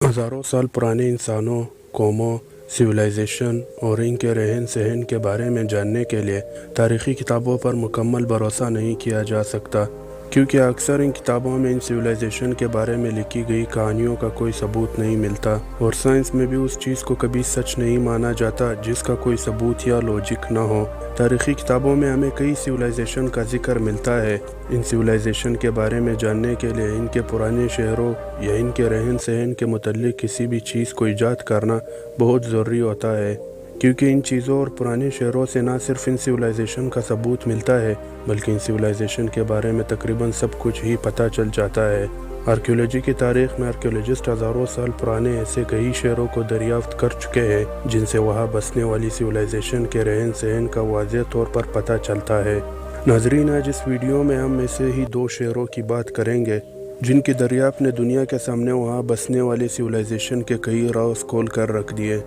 हज़ारों साल पुराने इंसानों, कौमों, सिविलाइजेशन और इनके रहन सहन के बारे में जानने के लिए तारीख़ी किताबों पर मुकम्मल भरोसा नहीं किया जा सकता, क्योंकि अक्सर इन किताबों में इन सिविलाइजेशन के बारे में लिखी गई कहानियों का कोई सबूत नहीं मिलता, और साइंस में भी उस चीज़ को कभी सच नहीं माना जाता जिसका कोई सबूत या लॉजिक ना हो। तारीख़ी किताबों में हमें कई सिविलाइजेशन का जिक्र मिलता है। इन सिविलाइजेशन के बारे में जानने के लिए इनके पुराने शहरों या इनके रहन सहन के मुतल्लिक़ किसी भी चीज़ को इजाद करना बहुत ज़रूरी होता है, क्योंकि इन चीज़ों और पुराने शहरों से ना सिर्फ इन सिविलाइजेशन का सबूत मिलता है, बल्कि इन सिविलाइजेशन के बारे में तकरीबन सब कुछ ही पता चल जाता है। आर्कियोलॉजी की तारीख़ में आर्कियोलॉजिस्ट हज़ारों साल पुराने ऐसे कई शहरों को दरियाफ्त कर चुके हैं जिनसे वहाँ बसने वाली सिविलाइजेशन के रहन सहन का वाज़ेह तौर पर पता चलता है। नाज़रीन, आज इस वीडियो में हम ऐसे ही दो शहरों की बात करेंगे जिनकी दरियाफ्त ने दुनिया के सामने वहाँ बसने वाली सिविलाइजेशन के कई राज खोल कर रख दिए।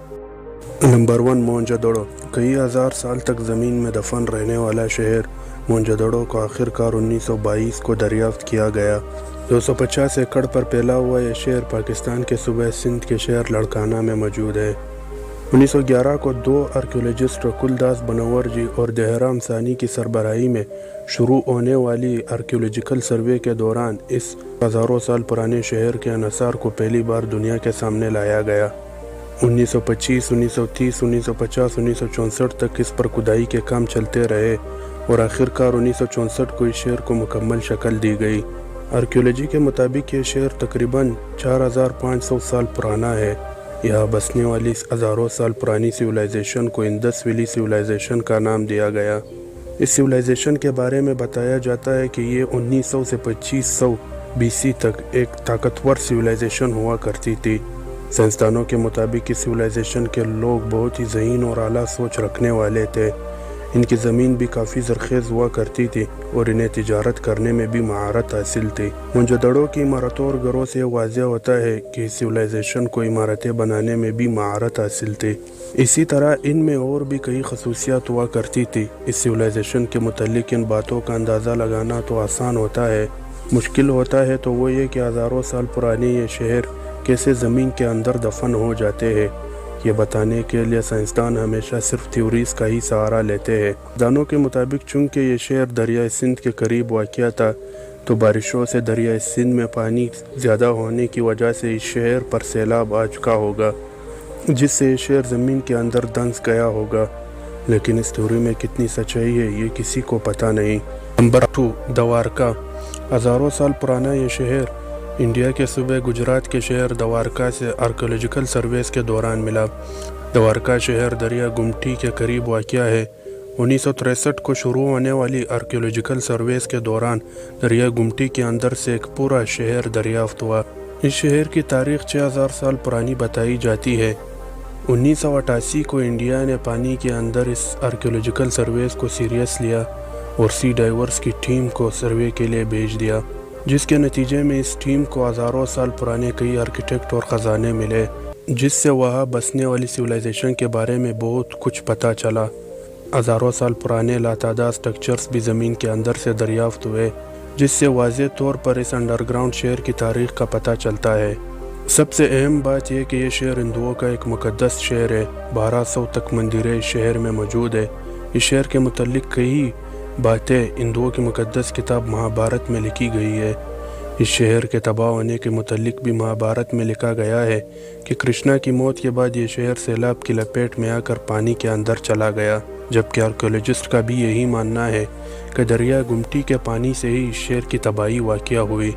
नंबर 1, मोहनजोदड़ो। कई हज़ार साल तक ज़मीन में दफन रहने वाला शहर मोहनजोदड़ो को आखिरकार 1922 को दरियाफ्त किया गया। 250 एकड़ पर फैला हुआ यह शहर पाकिस्तान के सूबे सिंध के शहर लड़काना में मौजूद है। 1911 को दो आर्कियोलॉजिस्ट रकुलदास बनवर जी और देहराम सानी की सरबराही में शुरू होने वाली आर्कियोलॉजिकल सर्वे के दौरान इस हज़ारों साल पुराने शहर के अनसार को पहली बार दुनिया के सामने लाया गया। 1925, 1930, 1950, 1964 तक इस पर खुदाई के काम चलते रहे और आखिरकार 1964 को इस शहर को मुकम्मल शक्ल दी गई। आर्कियोलॉजी के मुताबिक ये शहर तकरीबन 4500 साल पुराना है। यहाँ बसने वाली हज़ारों साल पुरानी सिविलाइजेशन को इंडस वैली सिविलाइजेशन का नाम दिया गया। इस सिविलाइजेशन के बारे में बताया जाता है कि ये 1900 से 2500 BC तक एक ताकतवर सिविलाइजेशन हुआ करती थी। साइंसदानों के मुताबिक इस सिविलाइजेशन के लोग बहुत ही ज़हीन और आला सोच रखने वाले थे। इनकी ज़मीन भी काफ़ी ज़रख़ेज़ हुआ करती थी और इन्हें तिजारत करने में भी महारत हासिल थी। मोहनजोदड़ो की इमारतों और घरों से वाज़ेह होता है कि इस सिविलाइजेशन को इमारतें बनाने में भी महारत हासिल थी। इसी तरह इनमें और भी कई खसूसियात हुआ करती थी। इस सिविलाइजेशन के मुतल्लिक़ इन बातों का अंदाज़ा लगाना तो आसान होता है, मुश्किल होता है तो वो ये कि हज़ारों साल पुराने ये शहर कैसे ज़मीन के अंदर दफन हो जाते हैं। ये बताने के लिए साइंसदान हमेशा सिर्फ थ्योरीज़ का ही सहारा लेते हैं। दानों के मुताबिक चूँकि ये शहर दरिया सिंध के करीब वाक़या था, तो बारिशों से दरिया सिंध में पानी ज़्यादा होने की वजह से इस शहर पर सैलाब आ चुका होगा, जिससे ये शहर ज़मीन के अंदर धंस गया होगा। लेकिन इस थ्योरी में कितनी सच्चाई है ये किसी को पता नहीं। नंबर 2, द्वारका। हज़ारों साल पुराना ये शहर इंडिया के सूबे गुजरात के शहर द्वारका से आर्कियोलॉजिकल सर्वेस के दौरान मिला। द्वारका शहर दरिया गुमटी के करीब वाक़या है। 1963 को शुरू होने वाली आर्कियोलॉजिकल सर्वेस के दौरान दरिया गुमटी के अंदर से एक पूरा शहर दरियाफ्त हुआ। इस शहर की तारीख़ 6000 साल पुरानी बताई जाती है। 1988 को इंडिया ने पानी के अंदर इस आर्कियोलॉजिकल सर्वेस को सीरियस लिया और सी डाइवर्स की टीम को सर्वे के लिए भेज दिया, जिसके नतीजे में इस टीम को हज़ारों साल पुराने कई आर्किटेक्ट और ख़जाने मिले, जिससे वहाँ बसने वाली सिविलाइजेशन के बारे में बहुत कुछ पता चला। हज़ारों साल पुराने लातादाद स्ट्रक्चर्स भी ज़मीन के अंदर से दरियाफ्त हुए, जिससे वाज़ेह तौर पर इस अंडरग्राउंड शहर की तारीख़ का पता चलता है। सबसे अहम बात यह कि यह शहर हिंदुओं का एक मुक़द्दस शहर है। 1200 तक मंदिरें इस शहर में मौजूद है। इस शहर के मुतल्लिक़ कई बातें हिंदुओं की मुक़द्दस किताब महाभारत में लिखी गई है। इस शहर के तबाह होने के मुतल्लिक़ भी महाभारत में लिखा गया है कि कृष्णा की मौत के बाद ये शहर सैलाब की लपेट में आकर पानी के अंदर चला गया, जबकि आर्कियोलॉजिस्ट का भी यही मानना है कि दरिया गुमटी के पानी से ही इस शहर की तबाही वाक़या हुई।